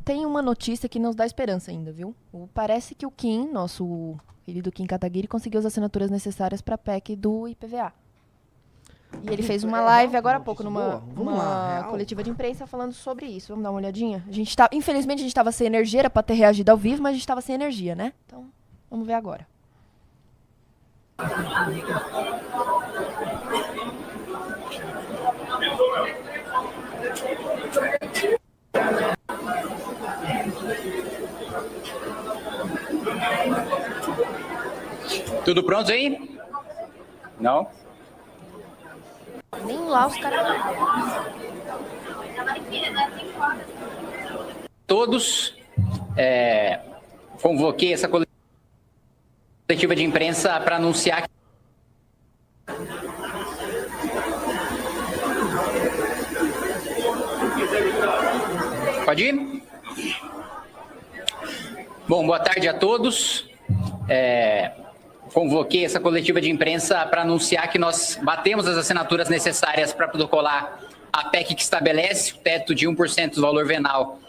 tem uma notícia que nos dá esperança ainda, viu? Parece que o Kim, nosso querido Kim Kataguiri, conseguiu as assinaturas necessárias para a PEC do IPVA. E ele fez uma live agora há pouco, numa coletiva de imprensa, falando sobre isso. Vamos dar uma olhadinha? Infelizmente, a gente estava sem energia, era para ter reagido ao vivo, mas a gente estava sem energia, né? Então, vamos ver agora. Tudo pronto aí? Não? Nem lá os caras... Todos, convoquei essa coletiva de imprensa para anunciar que... Pode ir? Bom, boa tarde a todos. Convoquei essa coletiva de imprensa para anunciar que nós batemos as assinaturas necessárias para protocolar a PEC que estabelece o teto de 1% do valor venal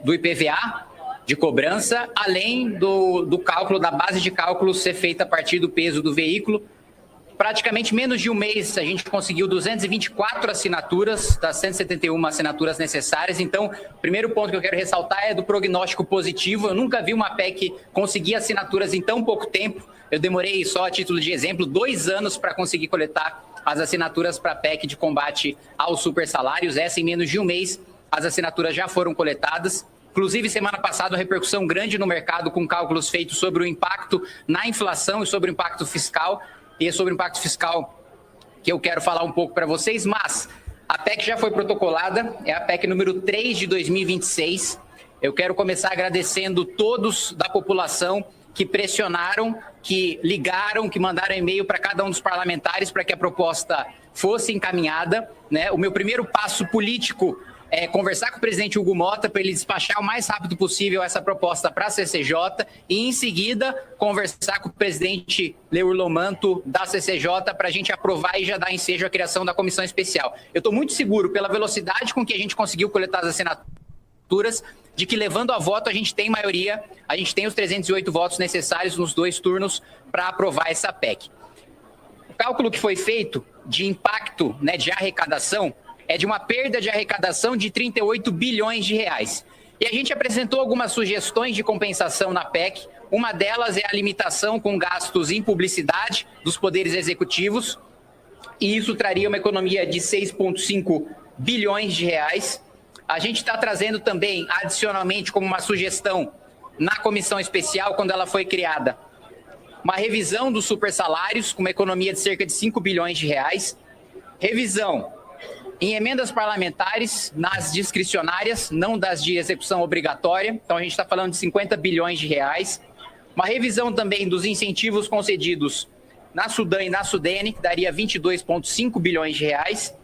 do IPVA de cobrança, além do cálculo, da base de cálculo ser feita a partir do peso do veículo. Praticamente menos de um mês a gente conseguiu 224 assinaturas das 171 assinaturas necessárias. Então, o primeiro ponto que eu quero ressaltar é do prognóstico positivo. Eu nunca vi uma PEC conseguir assinaturas em tão pouco tempo. Eu demorei, só a título de exemplo, 2 anos para conseguir coletar as assinaturas para a PEC de combate aos supersalários. Essa, em menos de um mês, as assinaturas já foram coletadas. Inclusive, semana passada, uma repercussão grande no mercado com cálculos feitos sobre o impacto na inflação e sobre o impacto fiscal. E é sobre o impacto fiscal que eu quero falar um pouco para vocês, mas a PEC já foi protocolada, é a PEC número 3 de 2026. Eu quero começar agradecendo todos da população que pressionaram, que ligaram, que mandaram e-mail para cada um dos parlamentares para que a proposta fosse encaminhada, né? O meu primeiro passo político é conversar com o presidente Hugo Motta para ele despachar o mais rápido possível essa proposta para a CCJ e, em seguida, conversar com o presidente Leurlo Manto da CCJ para a gente aprovar e já dar ensejo à criação da comissão especial. Eu estou muito seguro, pela velocidade com que a gente conseguiu coletar as assinaturas, de que, levando a voto, a gente tem maioria, a gente tem os 308 votos necessários nos 2 turnos para aprovar essa PEC. O cálculo que foi feito de impacto, né, de arrecadação é de uma perda de arrecadação de 38 bilhões de reais. E a gente apresentou algumas sugestões de compensação na PEC. Uma delas é a limitação com gastos em publicidade dos poderes executivos, e isso traria uma economia de 6,5 bilhões de reais. A gente está trazendo também, adicionalmente, como uma sugestão na comissão especial, quando ela foi criada, uma revisão dos supersalários, com uma economia de cerca de 5 bilhões de reais. Revisão em emendas parlamentares, nas discricionárias, não das de execução obrigatória. Então, a gente está falando de 50 bilhões de reais. Uma revisão também dos incentivos concedidos na Sudam e na Sudene, que daria 22,5 bilhões de reais.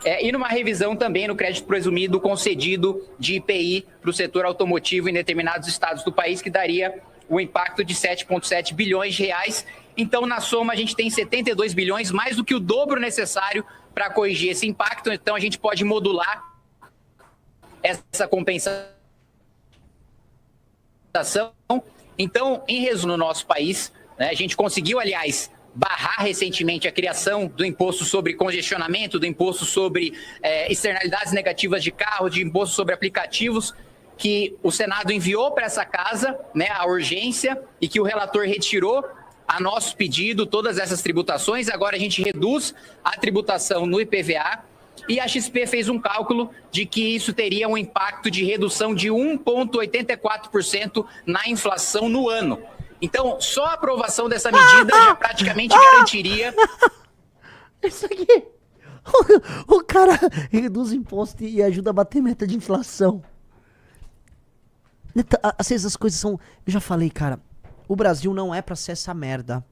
E numa revisão também no crédito presumido concedido de IPI para o setor automotivo em determinados estados do país, que daria o impacto de 7,7 bilhões de reais. Então, na soma, a gente tem 72 bilhões, mais do que o dobro necessário para corrigir esse impacto. Então, a gente pode modular essa compensação. Então, em resumo, no nosso país, né, a gente conseguiu, aliás, barrar recentemente a criação do imposto sobre congestionamento, do imposto sobre externalidades negativas de carro, de imposto sobre aplicativos, que o Senado enviou para essa casa, né, a urgência, e que o relator retirou a nosso pedido todas essas tributações. Agora a gente reduz a tributação no IPVA, e a XP fez um cálculo de que isso teria um impacto de redução de 1,84% na inflação no ano. Então, só a aprovação dessa medida já praticamente garantiria... Isso aqui... O cara reduz imposto e ajuda a bater meta de inflação. Essas coisas são... Eu já falei, cara, o Brasil não é pra ser essa merda.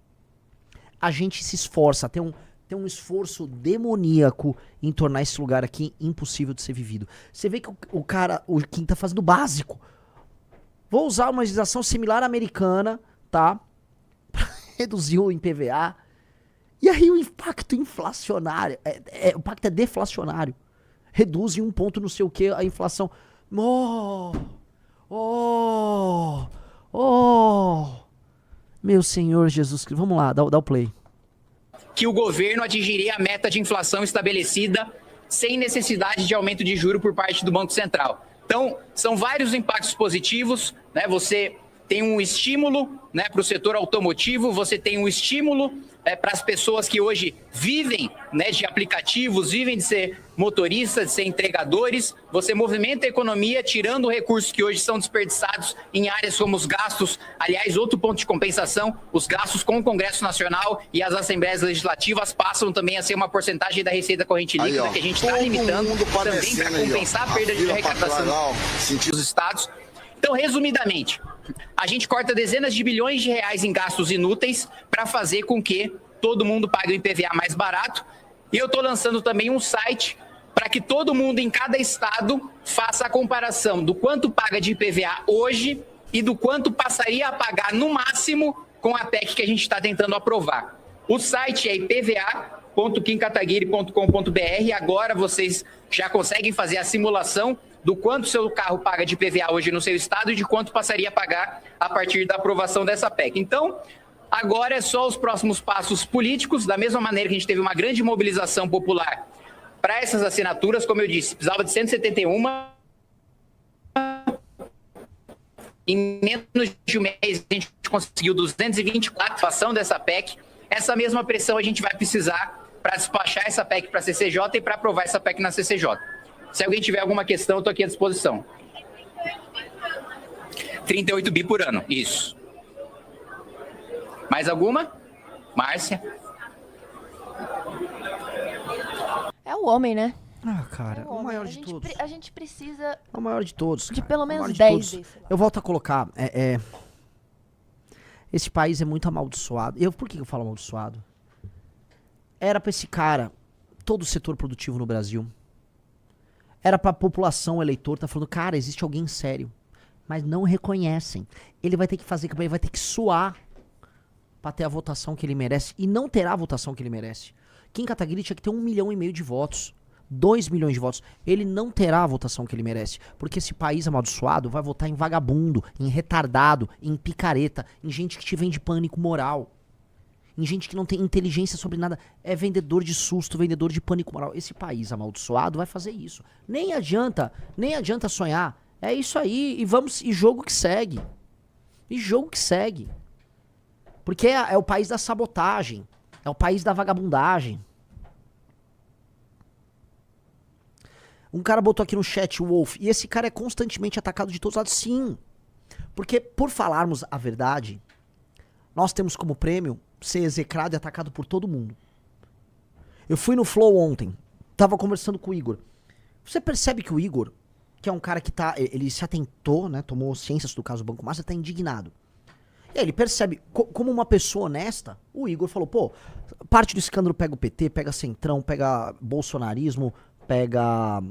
A gente se esforça, tem um esforço demoníaco em tornar esse lugar aqui impossível de ser vivido. Você vê que o cara, o Kim tá fazendo o básico. Vou usar uma legislação similar à americana, tá? Pra reduzir o IPVA. E aí o impacto inflacionário, o impacto é deflacionário. Reduz em um ponto não sei o que a inflação. Meu Senhor Jesus Cristo. Vamos lá, dá o play. Que o governo atingiria a meta de inflação estabelecida sem necessidade de aumento de juro por parte do Banco Central. Então, são vários impactos positivos, né? Você tem um estímulo, né, para o setor automotivo, você tem um estímulo para as pessoas que hoje vivem, né, de aplicativos, vivem de ser motoristas, de ser entregadores. Você movimenta a economia tirando recursos que hoje são desperdiçados em áreas como os gastos. Aliás, outro ponto de compensação, os gastos com o Congresso Nacional e as Assembleias Legislativas passam também a ser uma porcentagem da receita corrente líquida aí, que a gente está limitando também para compensar a perda de arrecadação dos estados. Então, resumidamente, a gente corta dezenas de bilhões de reais em gastos inúteis para fazer com que todo mundo pague o IPVA mais barato. E eu estou lançando também um site para que todo mundo em cada estado faça a comparação do quanto paga de IPVA hoje e do quanto passaria a pagar no máximo com a PEC que a gente está tentando aprovar. O site é ipva.kimkataguiri.com.br. Agora vocês já conseguem fazer a simulação do quanto seu carro paga de IPVA hoje no seu estado e de quanto passaria a pagar a partir da aprovação dessa PEC. Então, agora é só os próximos passos políticos, da mesma maneira que a gente teve uma grande mobilização popular para essas assinaturas, como eu disse, precisava de 171, em menos de um mês a gente conseguiu 224 a ação dessa PEC. Essa mesma pressão a gente vai precisar para despachar essa PEC para a CCJ e para aprovar essa PEC na CCJ. Se alguém tiver alguma questão, eu estou aqui à disposição. 38 bi por ano, isso. Mais alguma? Márcia? É o homem, né? Ah, cara, É o maior de a todos. A gente precisa É o maior de todos. de cara. pelo É o maior menos de 10 todos. desses. Eu volto a colocar. Esse país é muito amaldiçoado. Por que eu falo amaldiçoado? Era pra esse cara, todo o setor produtivo no Brasil, era pra população, o eleitor, tá falando, cara, existe alguém sério. Mas não reconhecem. Ele vai ter que fazer campanha, vai ter que suar pra ter a votação que ele merece. E não terá a votação que ele merece. Kim Kataguiri tinha que ter 1,5 milhão de votos. 2 milhões de votos. Ele não terá a votação que ele merece. Porque esse país amaldiçoado vai votar em vagabundo, em retardado, em picareta, em gente que te vende pânico moral. Em gente que não tem inteligência sobre nada. É vendedor de susto, vendedor de pânico moral. Esse país amaldiçoado vai fazer isso. Nem adianta sonhar. É isso aí. E jogo que segue. E jogo que segue. Porque é o país da sabotagem. É o país da vagabundagem. Um cara botou aqui no chat, o Wolf, e esse cara é constantemente atacado de todos os lados. Sim. Porque, por falarmos a verdade, nós temos como prêmio ser execrado e atacado por todo mundo. Eu fui no Flow ontem, tava conversando com o Igor. Você percebe que o Igor, que é um cara que ele se atentou, né, tomou ciências do caso do Banco Master, tá indignado. E aí ele percebe, como uma pessoa honesta, o Igor falou, pô, parte do escândalo pega o PT, pega Centrão, pega bolsonarismo, pega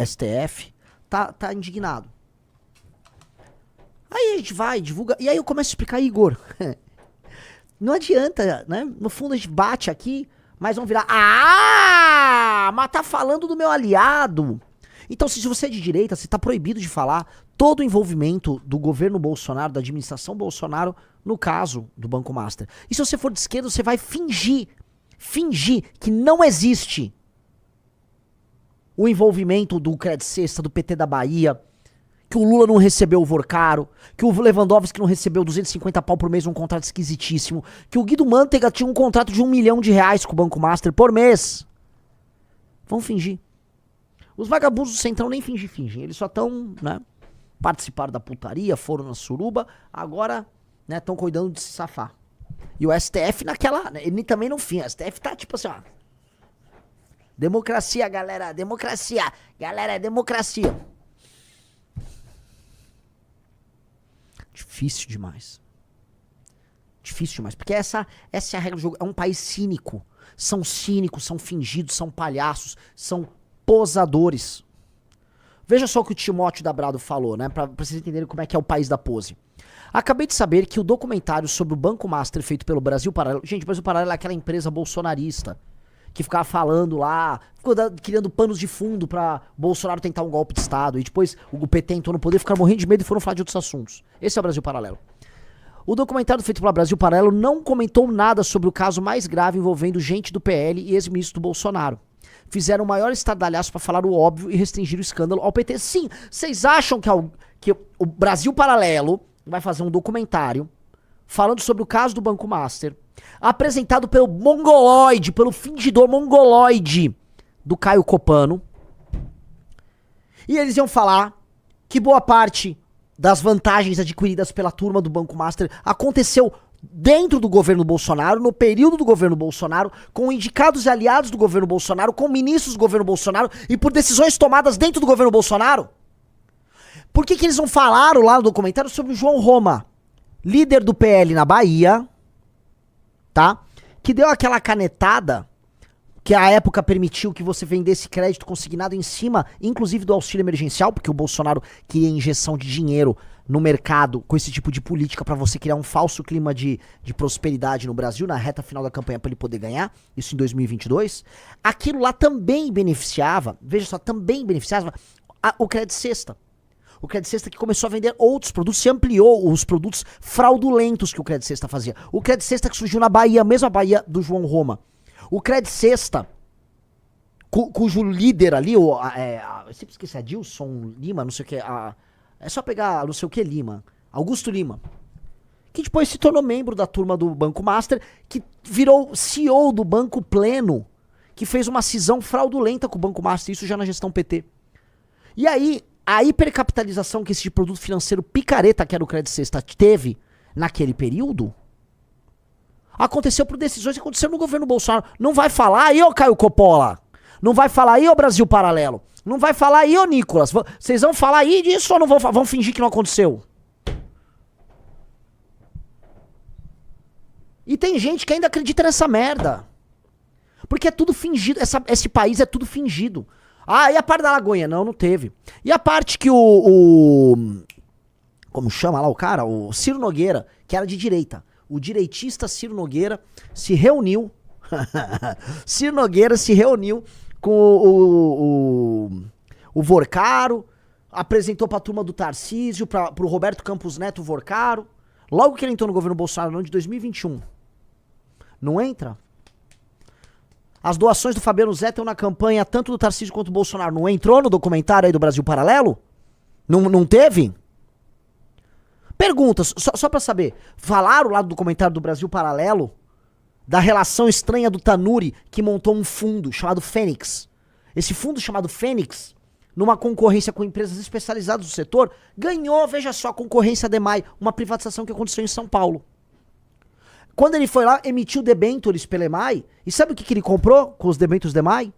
STF, tá indignado. Aí a gente vai, divulga, e aí eu começo a explicar, Igor, não adianta, né? No fundo a gente bate aqui, mas vão virar, mas tá falando do meu aliado. Então, se você é de direita, você tá proibido de falar todo o envolvimento do governo Bolsonaro, da administração Bolsonaro, no caso do Banco Master. E se você for de esquerda, você vai fingir que não existe o envolvimento do Credit Sexta, do PT da Bahia, que o Lula não recebeu o Vorcaro, que o Lewandowski não recebeu 250 pau por mês num contrato esquisitíssimo, que o Guido Mantega tinha um contrato de R$1 milhão com o Banco Master por mês. Vão fingir. Os vagabundos do Centrão nem fingem. Eles só estão, né, participaram da putaria, foram na suruba, agora, né, estão cuidando de se safar. E o STF naquela, né, ele também não finge. O STF tá tipo assim, ó. Democracia, galera, democracia. Galera, é democracia. Difícil demais. Difícil demais. Porque essa é a regra do jogo. É um país cínico. São cínicos, são fingidos, são palhaços, são posadores. Veja só o que o Timóteo Dabrado falou, né? Pra vocês entenderem como é que é o país da pose. Acabei de saber que o documentário sobre o Banco Master feito pelo Brasil Paralelo... Gente, o Brasil Paralelo é aquela empresa bolsonarista que ficava falando lá, ficou criando panos de fundo pra Bolsonaro tentar um golpe de Estado. E depois o PT entrou no poder, ficaram morrendo de medo e foram falar de outros assuntos. Esse é o Brasil Paralelo. O documentário feito pela Brasil Paralelo não comentou nada sobre o caso mais grave envolvendo gente do PL e ex-ministro do Bolsonaro. Fizeram o maior estardalhaço pra falar o óbvio e restringir o escândalo ao PT. Sim, vocês acham que o Brasil Paralelo vai fazer um documentário falando sobre o caso do Banco Master, apresentado pelo mongoloide, pelo fingidor mongoloide do Caio Copano, e eles iam falar que boa parte das vantagens adquiridas pela turma do Banco Master aconteceu dentro do governo Bolsonaro, no período do governo Bolsonaro, com indicados e aliados do governo Bolsonaro, com ministros do governo Bolsonaro e por decisões tomadas dentro do governo Bolsonaro? Por que eles não falaram lá no documentário sobre o João Roma, líder do PL na Bahia, tá? Que deu aquela canetada que a época permitiu que você vendesse crédito consignado em cima, inclusive do auxílio emergencial, porque o Bolsonaro queria injeção de dinheiro no mercado com esse tipo de política para você criar um falso clima de prosperidade no Brasil, na reta final da campanha para ele poder ganhar, isso em 2022. Aquilo lá também beneficiava, veja só, também beneficiava o Crédito Sexta. O Crédito Sexta que começou a vender outros produtos, se ampliou os produtos fraudulentos que o Crédito Sexta fazia. O Crédito Sexta que surgiu na Bahia, a mesma Bahia do João Roma. O Crédito Sexta, cujo líder ali, eu sempre esqueci, Adilson Lima, não sei o que, é só pegar não sei o que Lima, Augusto Lima, que depois se tornou membro da turma do Banco Master, que virou CEO do Banco Pleno, que fez uma cisão fraudulenta com o Banco Master, isso já na gestão PT. E aí, a hipercapitalização que esse produto financeiro picareta, que era o Crédito Sexta, teve naquele período, aconteceu por decisões que aconteceram no governo Bolsonaro. Não vai falar aí, ô Caio Coppola. Não vai falar aí, ô Brasil Paralelo. Não vai falar aí, ô Nicolas. Vocês vão falar aí disso ou não vão fingir que não aconteceu? E tem gente que ainda acredita nessa merda. Porque é tudo fingido. Esse país é tudo fingido. Ah, e a parte da Lagoinha? Não, não teve. E a parte que como chama lá o cara? O Ciro Nogueira, que era de direita. O direitista Ciro Nogueira se reuniu. Ciro Nogueira se reuniu com o Vorcaro, apresentou pra turma do Tarcísio, pro Roberto Campos Neto Vorcaro. Logo que ele entrou no governo Bolsonaro, no ano de 2021. Não entra? As doações do Fabiano Zé estão na campanha tanto do Tarcísio quanto do Bolsonaro. Não entrou no documentário aí do Brasil Paralelo? Não teve? Perguntas, só pra saber. Falaram lá do documentário do Brasil Paralelo da relação estranha do Tanuri, que montou um fundo chamado Fênix. Esse fundo chamado Fênix, numa concorrência com empresas especializadas do setor, ganhou, veja só, a concorrência da EMAI, uma privatização que aconteceu em São Paulo. Quando ele foi lá, emitiu debêntures pela EMAI, e sabe o que ele comprou com os debêntures da EMAI?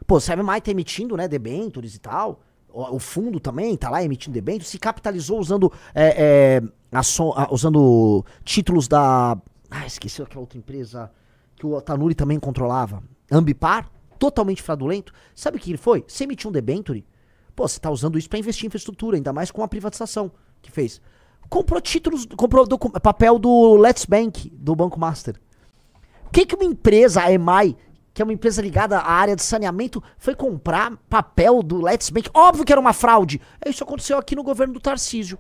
Pô, se a EMAI tá emitindo, né, debêntures e tal, o fundo também tá lá emitindo debêntures, se capitalizou usando usando títulos da... esqueci aquela outra empresa que o Tanuri também controlava. Ambipar, totalmente fraudulento. Sabe o que ele foi? Você emitiu um debenture, pô, você tá usando isso pra investir em infraestrutura, ainda mais com a privatização que fez. Comprou títulos, comprou papel do Let's Bank, do Banco Master. O que uma empresa, a EMAI, que é uma empresa ligada à área de saneamento, foi comprar papel do Let's Bank? Óbvio que era uma fraude. Isso aconteceu aqui no governo do Tarcísio.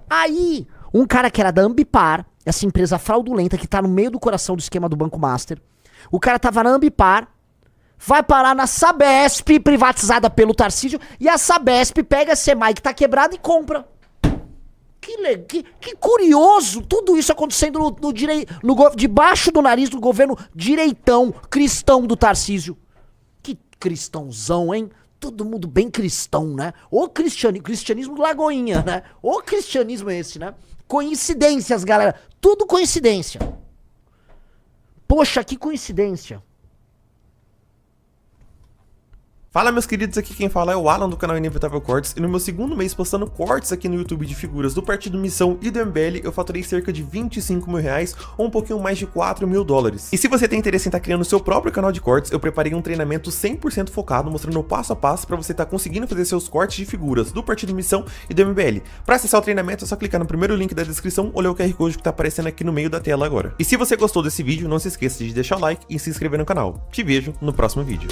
Aí, um cara que era da Ambipar, essa empresa fraudulenta que tá no meio do coração do esquema do Banco Master, o cara tava na Ambipar, vai parar na Sabesp, privatizada pelo Tarcísio, e a Sabesp pega a EMAI que tá quebrada e compra. Que curioso, tudo isso acontecendo debaixo do nariz do governo direitão, cristão do Tarcísio. Que cristãozão, hein? Todo mundo bem cristão, né? O cristianismo do Lagoinha, né? O cristianismo é esse, né? Coincidências, galera. Tudo coincidência. Poxa, que coincidência. Fala, meus queridos, aqui quem fala é o Alan do canal Inevitável Cortes, e no meu segundo mês postando cortes aqui no YouTube de figuras do Partido Missão e do MBL, eu faturei cerca de 25 mil reais, ou um pouquinho mais de 4 mil dólares. E se você tem interesse em estar criando o seu próprio canal de cortes, eu preparei um treinamento 100% focado, mostrando o passo a passo para você estar conseguindo fazer seus cortes de figuras do Partido Missão e do MBL. Para acessar o treinamento é só clicar no primeiro link da descrição ou ler o QR Code que tá aparecendo aqui no meio da tela agora. E se você gostou desse vídeo, não se esqueça de deixar o like e se inscrever no canal. Te vejo no próximo vídeo.